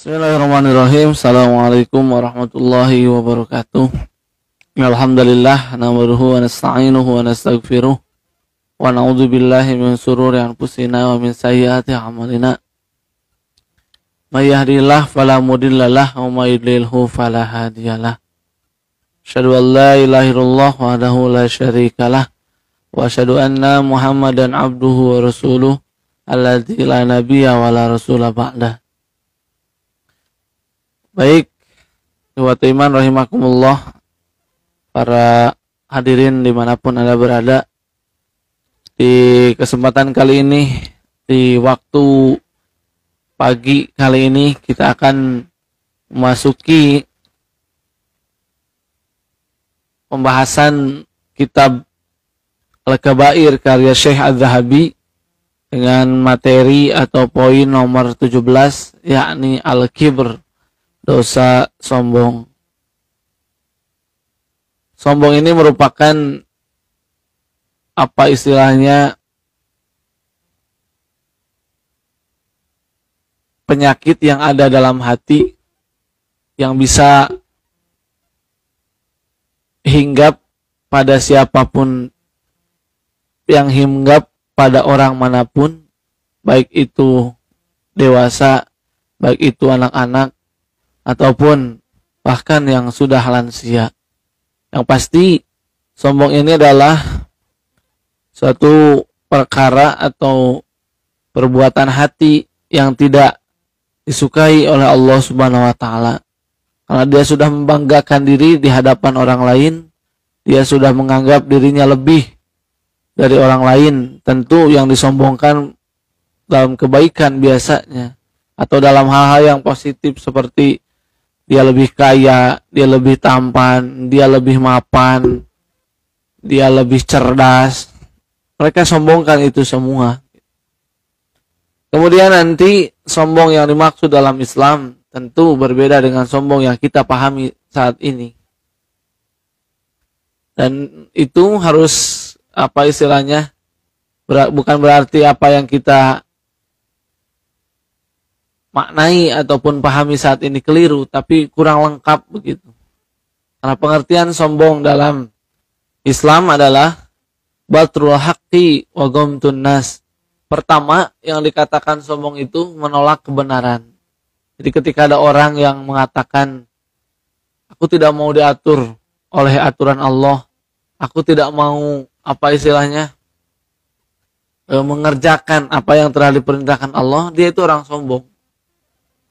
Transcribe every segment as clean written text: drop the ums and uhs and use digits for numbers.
Bismillahirrahmanirrahim. Assalamualaikum warahmatullahi wabarakatuh. Alhamdulillah nahmaduhu wa nasta'inuhu wa nastaghfiruh wa na'udzu billahi min shururi anfusina wa min sayyiati a'malina. May yahdihillahu fala mudhillalah wa may yudlilhu fala hadiyalah. Asyhadu an la ilaha illallah wahdahu la syarikalah wa asyhadu anna Muhammadan abduhu wa rasuluh alladzi la nabiyya wa la rasula ba'dah. Baik, ikhwat iman rahimakumullah, para hadirin dimanapun Anda berada, di kesempatan kali ini, di waktu pagi kali ini, kita akan memasuki pembahasan kitab Al-Kabair karya Syekh Az-Zahabi dengan materi atau poin nomor 17, yakni Al-Kibr, dosa sombong. Sombong ini merupakan apa istilahnya, penyakit yang ada dalam hati yang bisa hinggap pada siapapun, yang hinggap pada orang manapun, baik itu dewasa, baik itu anak-anak, ataupun bahkan yang sudah lansia. Yang pasti sombong ini adalah suatu perkara atau perbuatan hati yang tidak disukai oleh Allah Subhanahu wa taala. Karena dia sudah membanggakan diri di hadapan orang lain, dia sudah menganggap dirinya lebih dari orang lain. Tentu yang disombongkan dalam kebaikan biasanya, atau dalam hal-hal yang positif seperti dia lebih kaya, dia lebih tampan, dia lebih mapan, dia lebih cerdas. Mereka sombongkan itu semua. Kemudian nanti sombong yang dimaksud dalam Islam tentu berbeda dengan sombong yang kita pahami saat ini. Dan itu harus apa istilahnya, bukan berarti apa yang kita maknai ataupun pahami saat ini keliru, tapi kurang lengkap begitu. Karena pengertian sombong dalam Islam adalah batrul haqqi wa ghamtun nas. Pertama, yang dikatakan sombong itu menolak kebenaran. Jadi ketika ada orang yang mengatakan, aku tidak mau diatur oleh aturan Allah, aku tidak mau apa istilahnya, mengerjakan apa yang telah diperintahkan Allah, dia itu orang sombong.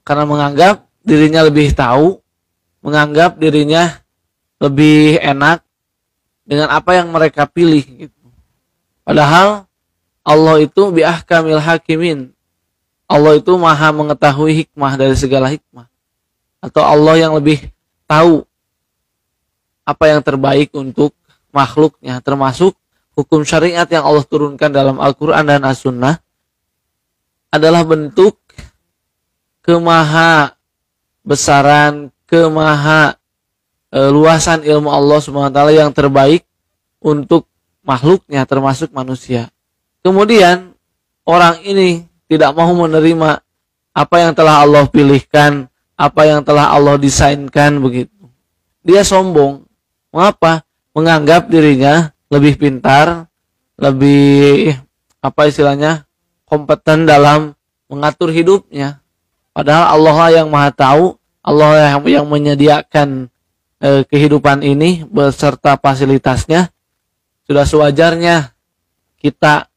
Karena menganggap dirinya lebih tahu, menganggap dirinya lebih enak dengan apa yang mereka pilih gitu. Padahal Allah itu biahkamil hakimin. Allah itu maha mengetahui hikmah dari segala hikmah. Atau Allah yang lebih tahu apa yang terbaik untuk makhluknya, termasuk hukum syariat yang Allah turunkan dalam Al-Quran dan As-Sunnah adalah bentuk kemaha besaran, kemaha luasan ilmu Allah SWT yang terbaik untuk makhluknya, termasuk manusia. Kemudian orang ini tidak mau menerima apa yang telah Allah pilihkan, apa yang telah Allah desainkan begitu. Dia sombong. Mengapa? Menganggap dirinya lebih pintar, lebih apa istilahnya, kompeten dalam mengatur hidupnya. Padahal Allah lah yang maha tahu, Allah yang menyediakan kehidupan ini beserta fasilitasnya. Sudah sewajarnya kita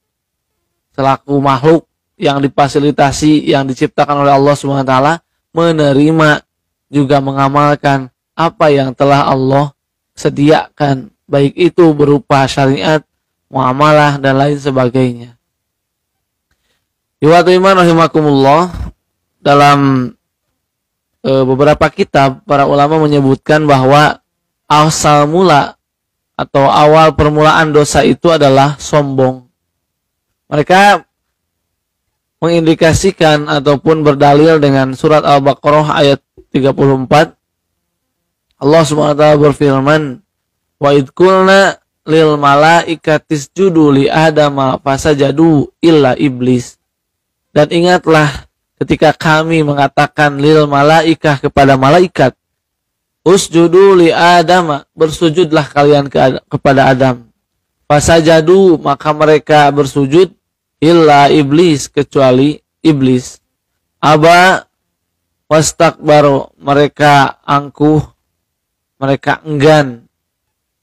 selaku makhluk yang difasilitasi, yang diciptakan oleh Allah SWT, menerima juga mengamalkan apa yang telah Allah sediakan, baik itu berupa syariat, muamalah, dan lain sebagainya. Ikhwat iman rahimakumullah, dalam beberapa kitab para ulama menyebutkan bahwa asal mula atau awal permulaan dosa itu adalah sombong. Mereka mengindikasikan ataupun berdalil dengan surat Al-Baqarah ayat 34. Allah SWT berfirman, wa idh qulna lil malaikatis judu li adama fasajadu illa iblis. Dan ingatlah ketika kami mengatakan lil malaikah kepada malaikat, usjudu li Adam, bersujudlah kalian kepada Adam. Fasajadu, maka mereka bersujud, illa iblis, kecuali iblis. Aba wastakbaru, mereka angkuh, mereka enggan.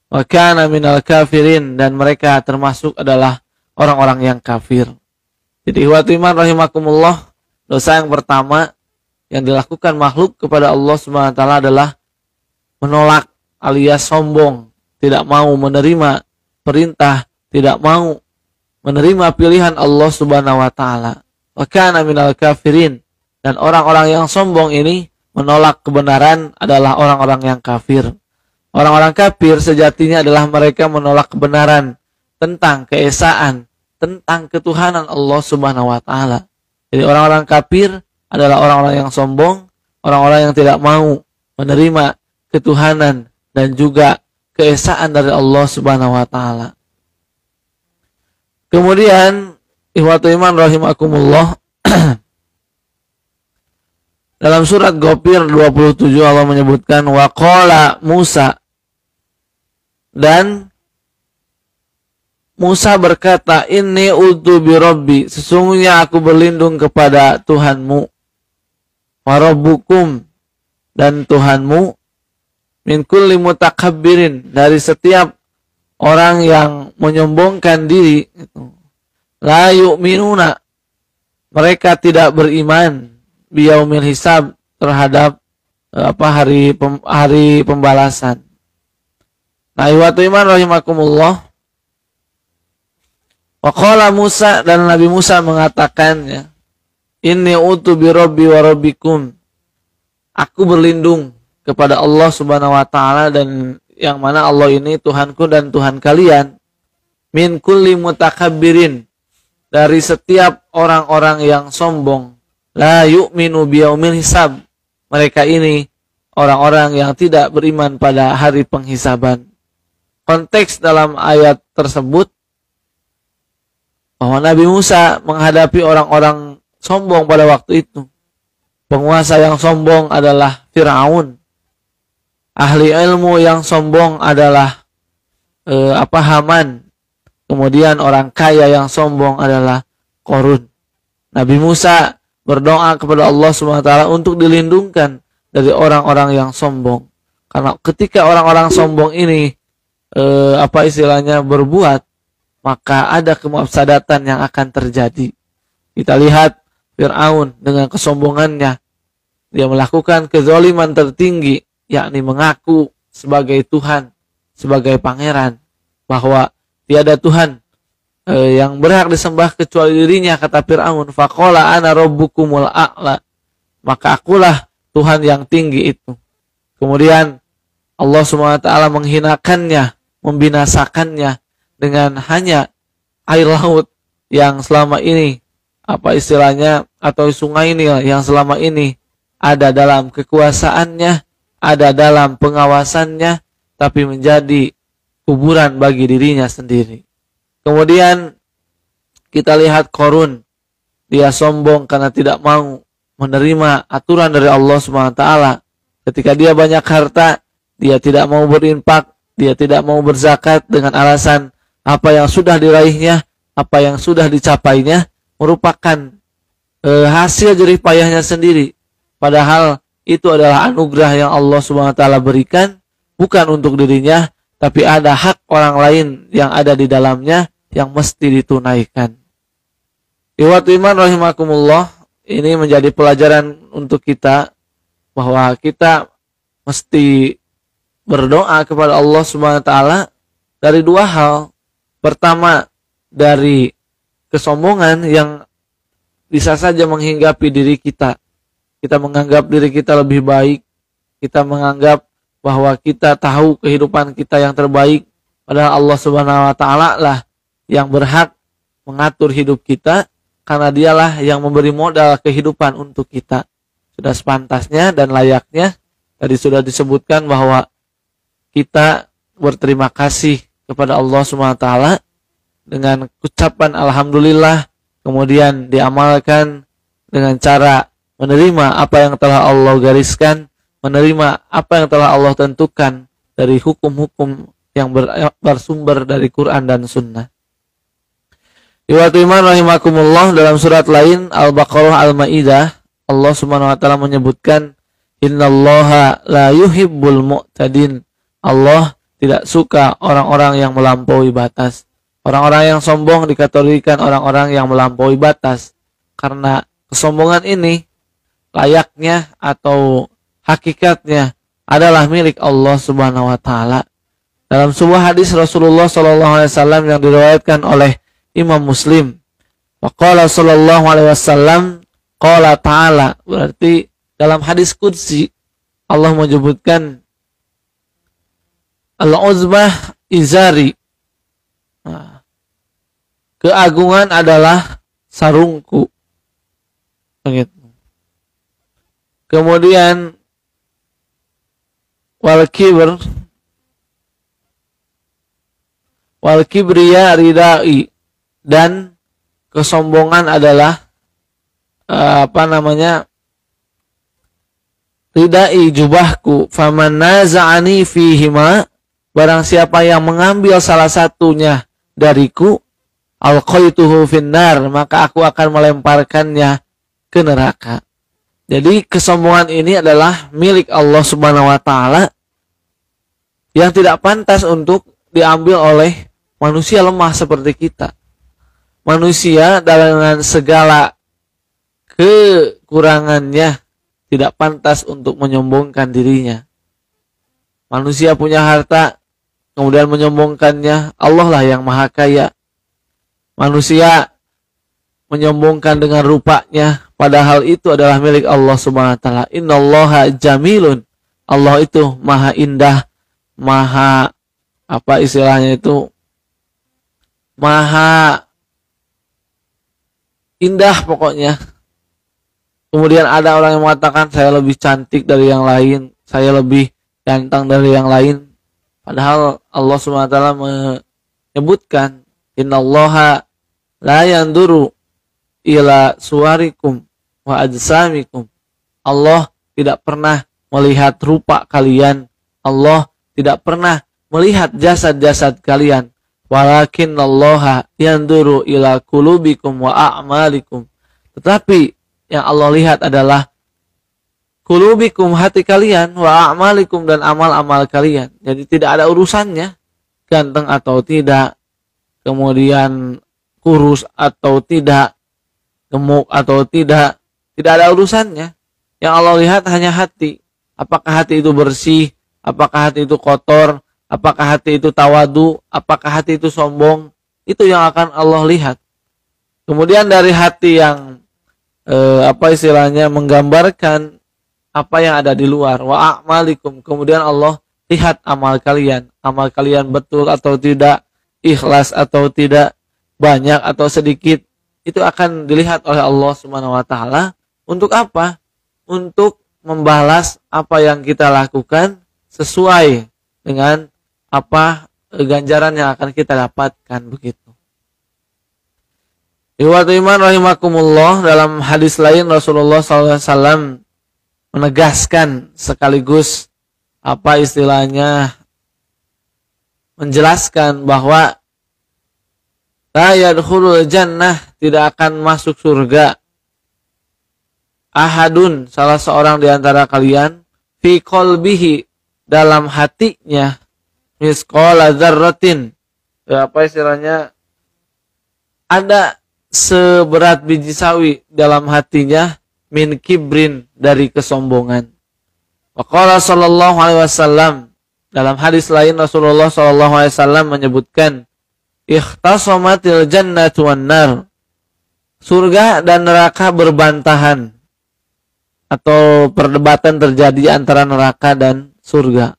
Wa kana minal kafirin, dan mereka termasuk adalah orang-orang yang kafir. Jadi ikhwat iman rahimakumullah, dosa yang pertama yang dilakukan makhluk kepada Allah Subhanahu wa taala adalah menolak alias sombong, tidak mau menerima perintah, tidak mau menerima pilihan Allah Subhanahu wa taala. Wa kana minal kafirin, dan orang-orang yang sombong ini menolak kebenaran adalah orang-orang yang kafir. Orang-orang kafir sejatinya adalah mereka menolak kebenaran tentang keesaan, tentang ketuhanan Allah Subhanahu wa taala. Jadi orang-orang kafir adalah orang-orang yang sombong, orang-orang yang tidak mau menerima ketuhanan dan juga keesaan dari Allah Subhanahu wa taala. Kemudian ikhwatu iman rahimakumullah, dalam surat Ghafir 27 Allah menyebutkan waqala Musa, dan Musa berkata, inni utu bi rabbi, sesungguhnya aku berlindung kepada Tuhanmu, wa rabbukum, dan Tuhanmu, min kulli mutakabbirin, dari setiap orang yang menyombongkan diri. La yu'minuna, mereka tidak beriman, biyaumil hisab, terhadap hari pembalasan. Nah, ikhwatu iman rahimakumullah, waqala Musa, dan Nabi Musa mengatakan, ya, inni utu bi rabbi wa rabbikum, aku berlindung kepada Allah Subhanahu wa taala, dan yang mana Allah ini Tuhanku dan Tuhan kalian, min kulli mutakabbirin, dari setiap orang-orang yang sombong, la yu'minu biyaumil hisab, mereka ini orang-orang yang tidak beriman pada hari penghisaban. Konteks dalam ayat tersebut bahwa Nabi Musa menghadapi orang-orang sombong pada waktu itu. Penguasa yang sombong adalah Fir'aun. Ahli ilmu yang sombong adalah Haman. Kemudian orang kaya yang sombong adalah Qarun. Nabi Musa berdoa kepada Allah SWT untuk dilindungkan dari orang-orang yang sombong. Karena ketika orang-orang sombong ini berbuat, maka ada kemafsadatan yang akan terjadi. Kita lihat Fir'aun dengan kesombongannya, dia melakukan kezaliman tertinggi, yakni mengaku sebagai Tuhan, sebagai pangeran, bahwa tiada Tuhan yang berhak disembah kecuali dirinya, kata Fir'aun. Faqala ana rabbukumul a'la, maka akulah Tuhan yang tinggi itu. Kemudian Allah SWT menghinakannya, membinasakannya dengan hanya air laut yang selama ini atau sungai Nil yang selama ini ada dalam kekuasaannya, ada dalam pengawasannya, tapi menjadi kuburan bagi dirinya sendiri. Kemudian kita lihat Qarun, dia sombong karena tidak mau menerima aturan dari Allah SWT. Ketika dia banyak harta, dia tidak mau berinfak, dia tidak mau berzakat dengan alasan apa yang sudah diraihnya, apa yang sudah dicapainya merupakan hasil jerih payahnya sendiri. Padahal itu adalah anugerah yang Allah SWT berikan, bukan untuk dirinya, tapi ada hak orang lain yang ada di dalamnya yang mesti ditunaikan. Ikhwatu iman rahimakumullah, ini menjadi pelajaran untuk kita bahwa kita mesti berdoa kepada Allah SWT dari dua hal. Pertama, dari kesombongan yang bisa saja menghinggapi diri kita. Kita menganggap diri kita lebih baik, kita menganggap bahwa kita tahu kehidupan kita yang terbaik, padahal Allah Subhanahu wa taala lah yang berhak mengatur hidup kita, karena dialah yang memberi modal kehidupan untuk kita. Sudah sepantasnya dan layaknya, tadi sudah disebutkan bahwa kita berterima kasih kepada Allah Subhanahu wa taala dengan ucapan alhamdulillah, kemudian diamalkan dengan cara menerima apa yang telah Allah gariskan, menerima apa yang telah Allah tentukan dari hukum-hukum yang bersumber dari Quran dan Sunnah. Ikhwatul iman rahimakumullah, dalam surat lain Al-Baqarah Al-Maidah Allah Subhanahu wa taala menyebutkan innallaha la yuhibbul mu'tadin. Allah tidak suka orang-orang yang melampaui batas. Orang-orang yang sombong dikategorikan orang-orang yang melampaui batas. Karena kesombongan ini layaknya atau hakikatnya adalah milik Allah Subhanahu wa taala. Dalam sebuah hadis Rasulullah sallallahu alaihi wasallam yang diriwayatkan oleh Imam Muslim, waqala sallallahu alaihi wasallam qala ta'ala, berarti dalam hadis qudsi Allah menyebutkan al-uzmah izari, keagungan adalah sarungku. Begitu. Kemudian wal kibriya ridai, dan kesombongan adalah ridai, jubahku. Faman naza'ani fihima, barang siapa yang mengambil salah satunya dariku, alqaituhu finnar, maka aku akan melemparkannya ke neraka. Jadi kesombongan ini adalah milik Allah Subhanahu wa taala yang tidak pantas untuk diambil oleh manusia lemah seperti kita. Manusia dengan segala kekurangannya tidak pantas untuk menyombongkan dirinya. Manusia punya harta kemudian menyombongkannya, Allah lah yang maha kaya. Manusia menyombongkan dengan rupanya, padahal itu adalah milik Allah Subhanahu wa taala. Innallaha jamilun. Allah itu maha indah, maha maha indah pokoknya. Kemudian ada orang yang mengatakan saya lebih cantik dari yang lain, saya lebih ganteng dari yang lain. Padahal Allah Subhanahu wa taala menyebutkan innallaha la yanduru ila suwarikum wa ajsamikum. Allah tidak pernah melihat rupa kalian, Allah tidak pernah melihat jasad-jasad kalian. Walakinallaha yanduru ila qulubikum wa a'malikum. Tetapi yang Allah lihat adalah qulubikum, hati kalian, wa a'malikum, dan amal-amal kalian. Jadi tidak ada urusannya ganteng atau tidak, kemudian kurus atau tidak, gemuk atau tidak ada urusannya. Yang Allah lihat hanya hati. Apakah hati itu bersih, apakah hati itu kotor, apakah hati itu tawadu, apakah hati itu sombong, itu yang akan Allah lihat. Kemudian dari hati yang menggambarkan apa yang ada di luar, wa a'malikum, kemudian Allah lihat amal kalian betul atau tidak, ikhlas atau tidak, banyak atau sedikit, itu akan dilihat oleh Allah Subhanahu wa taala. Untuk apa? Untuk membalas apa yang kita lakukan sesuai dengan apa ganjaran yang akan kita dapatkan, begitu. Ikhwatul iman rahimakumullah, dalam hadis lain Rasulullah SAW menegaskan sekaligus menjelaskan bahwa la yadkhulul jannah, tidak akan masuk surga, ahadun, salah seorang di antara kalian, fi qalbihi, dalam hatinya, misqala dzarratin, ada seberat biji sawi dalam hatinya, min kibrin, dari kesombongan. Wa qala sallallahu alaihi wasallam, dalam hadis lain Rasulullah sallallahu alaihi wasallam menyebutkan, ikhtasamatil jannatu wan nar, surga dan neraka berbantahan atau perdebatan terjadi antara neraka dan surga.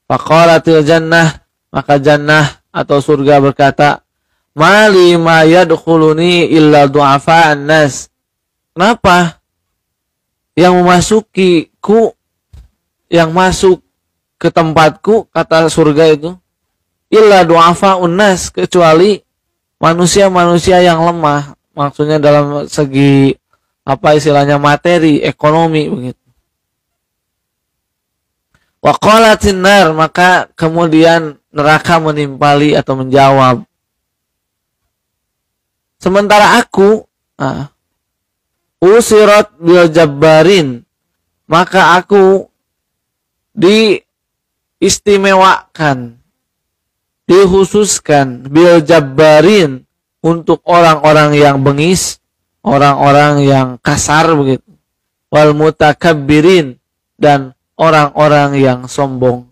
Faqalatil jannah, maka jannah atau surga berkata, mali ma yadkhuluni illa du'afa'an nas. Kenapa yang memasukiku, yang masuk ke tempatku, kata surga itu, illa du'afa'un nas, kecuali manusia-manusia yang lemah. Maksudnya dalam segi apa istilahnya materi, ekonomi begitu. Wa qalatin nar, maka kemudian neraka menimpali atau menjawab. Sementara aku usirat bil jabbarin, maka aku diistimewakan, dikhususkan bil jabbarin untuk orang-orang yang bengis, orang-orang yang kasar begitu. Wal mutakabbirin, dan orang-orang yang sombong.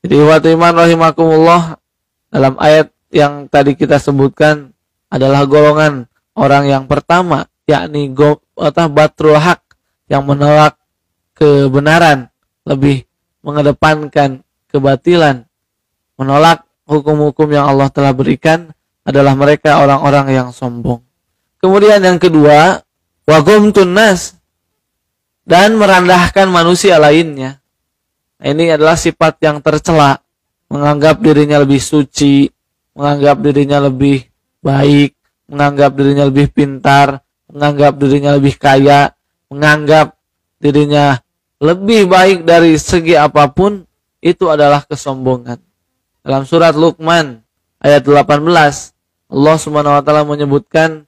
Jadi waktu iman rahimakumullah, dalam ayat yang tadi kita sebutkan adalah golongan orang yang pertama, yakni batrul haq, yang menolak kebenaran, lebih mengedepankan kebatilan, menolak hukum-hukum yang Allah telah berikan, adalah mereka orang-orang yang sombong. Kemudian yang kedua, wagomtun nas, dan merendahkan manusia lainnya. Ini adalah sifat yang tercela, menganggap dirinya lebih suci, menganggap dirinya lebih baik, menganggap dirinya lebih pintar, menganggap dirinya lebih kaya, menganggap dirinya lebih baik dari segi apapun. Itu adalah kesombongan. Dalam surat Luqman ayat 18, Allah Subhanahu wa taala menyebutkan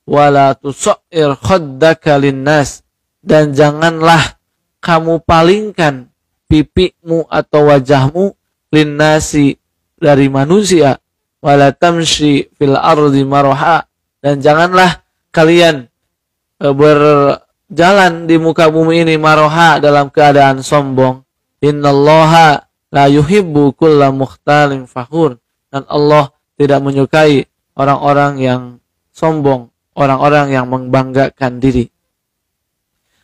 wala tusair khaddaka linnas, dan janganlah kamu palingkan pipimu atau wajahmu linnasi, dari manusia, wala tamshi fil ardi marha, dan janganlah kalian berjalan di muka bumi ini marha, dalam keadaan sombong. Innallaha la yuhibbu kulla mukhtalin fakhur, dan Allah tidak menyukai orang-orang yang sombong, orang-orang yang membanggakan diri.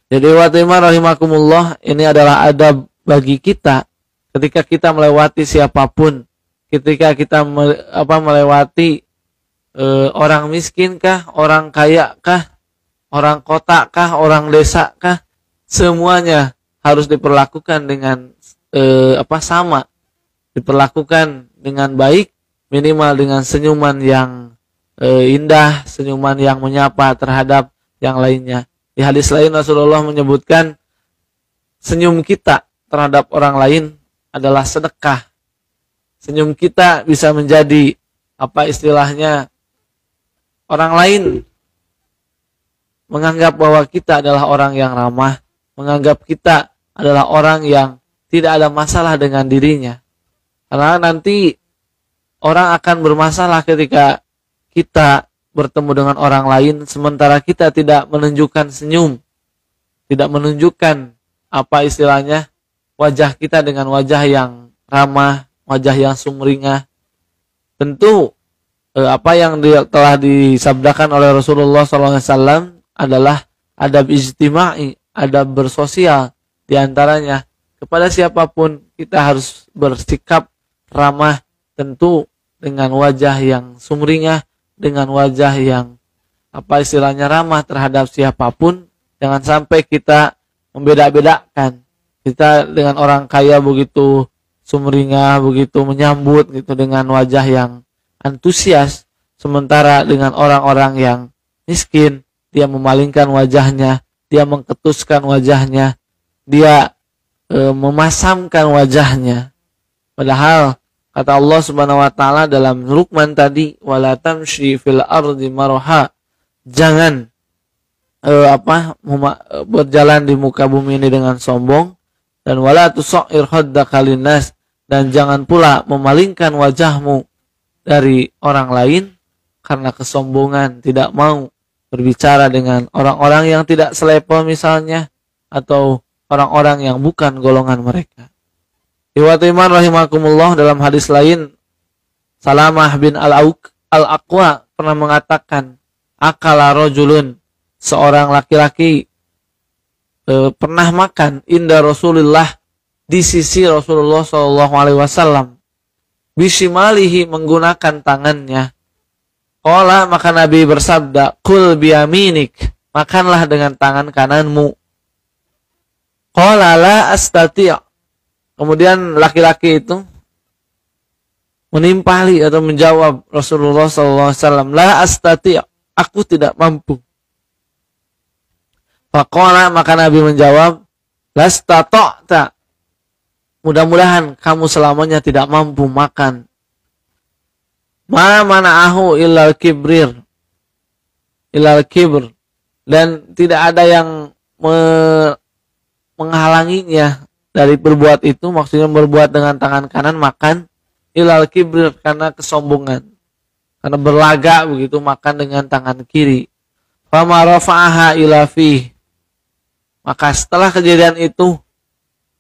Jadi watimah rahimakumullah, ini adalah adab bagi kita ketika kita melewati siapapun, ketika kita melewati orang miskin kah, orang kaya kah, orang kota kah, orang desa kah, semuanya harus diperlakukan dengan sama, diperlakukan dengan baik, minimal dengan senyuman yang indah, senyuman yang menyapa terhadap yang lainnya. Di hadis lain Rasulullah menyebutkan senyum kita terhadap orang lain adalah sedekah. Senyum kita bisa menjadi istilahnya, orang lain menganggap bahwa kita adalah orang yang ramah, menganggap kita adalah orang yang tidak ada masalah dengan dirinya. Karena nanti orang akan bermasalah ketika kita bertemu dengan orang lain, sementara kita tidak menunjukkan senyum, tidak menunjukkan istilahnya, wajah kita dengan wajah yang ramah, wajah yang sumringah. Tentu apa yang telah disabdakan oleh Rasulullah SAW adalah adab ijtima'i, adab bersosial. Di antaranya, kepada siapapun kita harus bersikap ramah, tentu dengan wajah yang sumringah, dengan wajah yang istilahnya ramah terhadap siapapun. Jangan sampai kita membeda-bedakan. Kita dengan orang kaya begitu sumringah, begitu menyambut gitu dengan wajah yang antusias, sementara dengan orang-orang yang miskin dia memalingkan wajahnya, dia mengketuskan wajahnya, dia memasamkan wajahnya. Padahal kata Allah Subhanahu wa taala dalam Luqman tadi, wala tamshi fil ardi marha, jangan berjalan di muka bumi ini dengan sombong, dan wala tusair khaddaka linnas, dan jangan pula memalingkan wajahmu dari orang lain karena kesombongan, tidak mau berbicara dengan orang-orang yang tidak selevel misalnya, atau orang-orang yang bukan golongan mereka. Iman rahimakumullah, dalam hadis lain Salamah bin Al-Aqwa pernah mengatakan, akala rajulun, seorang laki-laki pernah makan inda Rasulullah, di sisi Rasulullah SAW, bisimalihi, menggunakan tangannya. Qala, maka Nabi bersabda, kul biyaminik, makanlah dengan tangan kananmu. Qala la astati', kemudian laki-laki itu menimpali atau menjawab Rasulullah SAW, la astati', aku tidak mampu. Faqala, maka Nabi menjawab, lasta ta'ta, mudah-mudahan kamu selamanya tidak mampu makan. Ma mana'ahu illal kibr, dan tidak ada yang menghalanginya dari berbuat itu, maksudnya berbuat dengan tangan kanan makan, illal kibr, karena kesombongan, karena berlagak begitu makan dengan tangan kiri. Fama rafa'aha ila fih, maka setelah kejadian itu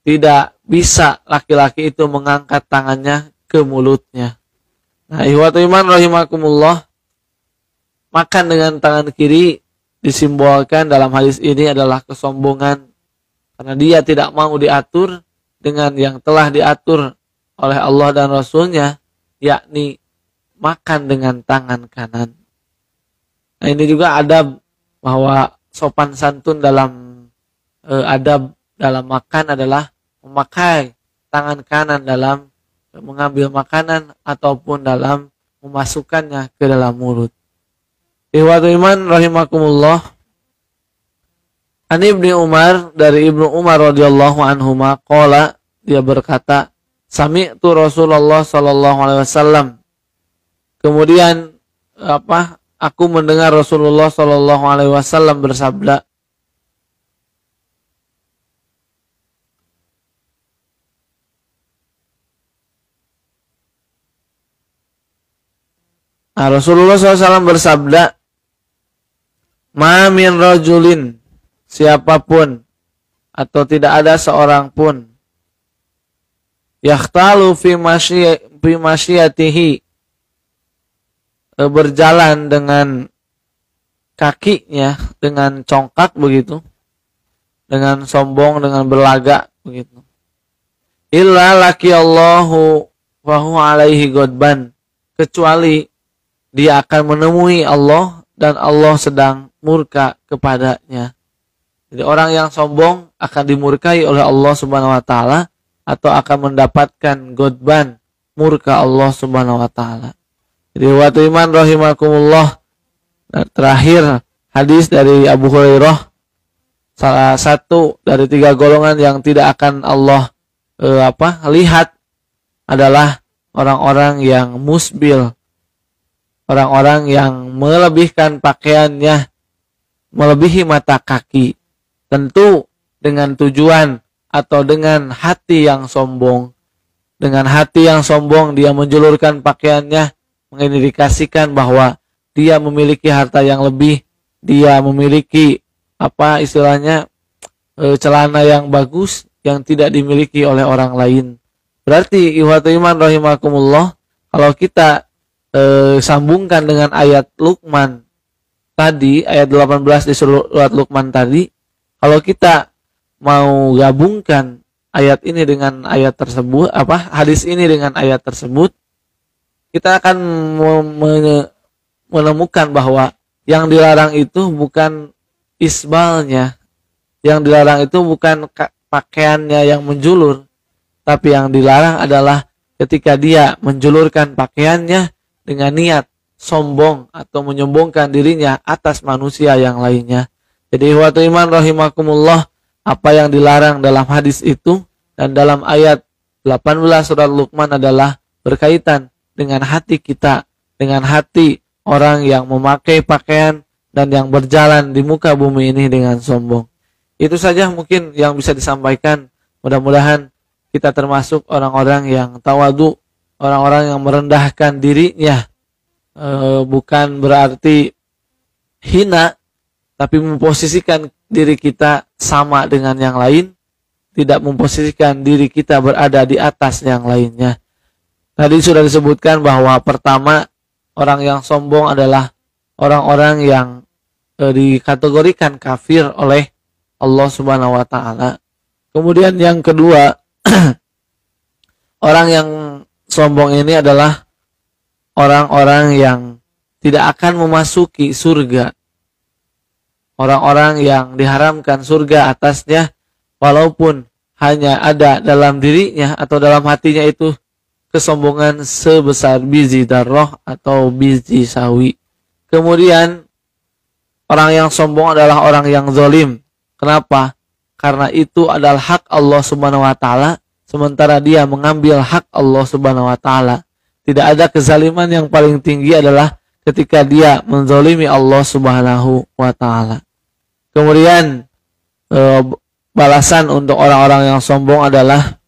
tidak bisa laki-laki itu mengangkat tangannya ke mulutnya. Nah, ihwatul iman rahimakumullah, makan dengan tangan kiri disimbolkan dalam hadis ini adalah kesombongan, karena dia tidak mau diatur dengan yang telah diatur oleh Allah dan Rasulnya, yakni makan dengan tangan kanan. Nah, ini juga adab, bahwa sopan santun dalam adab dalam makan adalah memakai tangan kanan dalam mengambil makanan ataupun dalam memasukkannya ke dalam mulut. Ihwatul iman rahimakumullah. An Ibnu Umar, dari Ibnu Umar radhiyallahu anhuma, qala, dia berkata, sami'tu Rasulullah sallallahu alaihi wasallam. Kemudian aku mendengar Rasulullah sallallahu alaihi wasallam bersabda, Rasulullah SAW bersabda, ma min rajulin, siapapun atau tidak ada seorang pun, yakhtalu fi masyiyatihi, berjalan dengan kakinya, dengan congkak begitu, dengan sombong, dengan berlagak begitu. Illa laqiyallahu wa huwa alaihi ghadban, kecuali dia akan menemui Allah dan Allah sedang murka kepadanya. Jadi orang yang sombong akan dimurkai oleh Allah Subhanahu wa taala atau akan mendapatkan ghadban, murka Allah Subhanahu wa taala. Jadi waktu iman rahimakumullah, terakhir hadis dari Abu Hurairah, salah satu dari 3 golongan yang tidak akan Allah lihat adalah orang-orang yang musbil, orang-orang yang melebihkan pakaiannya melebihi mata kaki, tentu dengan tujuan atau dengan hati yang sombong. Dengan hati yang sombong dia menjulurkan pakaiannya, mengindikasikan bahwa dia memiliki harta yang lebih, dia memiliki celana yang bagus yang tidak dimiliki oleh orang lain. Berarti ihwatul iman rahimakumullah, kalau kita sambungkan dengan ayat Luqman tadi, ayat 18 di surat Luqman tadi, kalau kita mau gabungkan ayat ini dengan ayat tersebut, hadis ini dengan ayat tersebut, kita akan menemukan bahwa yang dilarang itu bukan isbalnya, yang dilarang itu bukan pakaiannya yang menjulur, tapi yang dilarang adalah ketika dia menjulurkan pakaiannya dengan niat sombong atau menyombongkan dirinya atas manusia yang lainnya. Jadi ihwatul iman rahimakumullah, apa yang dilarang dalam hadis itu dan dalam ayat 18 surat Luqman adalah berkaitan dengan hati kita, dengan hati orang yang memakai pakaian dan yang berjalan di muka bumi ini dengan sombong. Itu saja mungkin yang bisa disampaikan. Mudah-mudahan kita termasuk orang-orang yang tawadu, orang-orang yang merendahkan dirinya, bukan berarti hina, tapi memposisikan diri kita sama dengan yang lain, tidak memposisikan diri kita berada di atas yang lainnya. Tadi sudah disebutkan bahwa pertama, orang yang sombong adalah orang-orang yang dikategorikan kafir oleh Allah Subhanahu wa taala. Kemudian yang kedua, orang yang sombong ini adalah orang-orang yang tidak akan memasuki surga. Orang-orang yang diharamkan surga atasnya, walaupun hanya ada dalam dirinya atau dalam hatinya itu kesombongan sebesar biji darah atau biji sawi. Kemudian orang yang sombong adalah orang yang zalim. Kenapa? Karena itu adalah hak Allah Subhanahu wa taala, sementara dia mengambil hak Allah Subhanahu wa taala. Tidak ada kezaliman yang paling tinggi adalah ketika dia menzalimi Allah Subhanahu wa taala. Kemudian balasan untuk orang-orang yang sombong adalah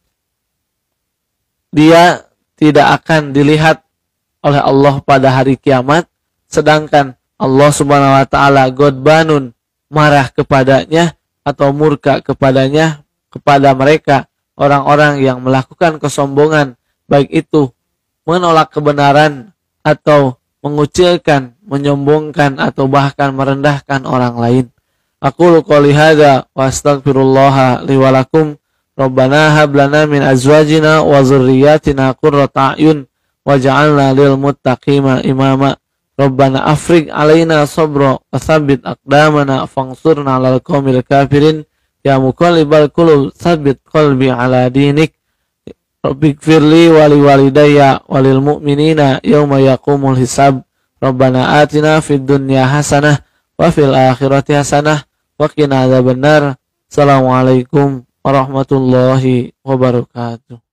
dia tidak akan dilihat oleh Allah pada hari kiamat, sedangkan Allah Subhanahu wa taala godbanun, marah kepadanya atau murka kepadanya, kepada mereka orang-orang yang melakukan kesombongan, baik itu menolak kebenaran atau mengucilkan, menyombongkan atau bahkan merendahkan orang lain. Aqulu qouli hadza wa astaghfirullaha li wa lakum. Rabbana hab lana min azwajina wa dzurriyyatina qurrata a'yun waj'alna lil muttaqina imama. Rabbana afrigh alaina sabra wa tsabbit aqdamana fansurna 'alal qaumil kafirin. Ya muqallibal qulub tsabbit qalbi 'ala dinik. Rabbighfirli wa liwalidayya wa lil mu'minina yauma yaqumul hisab. Rabbana atina fid dunya hasanah wa fil akhirati hasanah wa qina adzabannar. Assalamualaikum warahmatullahi wabarakatuh.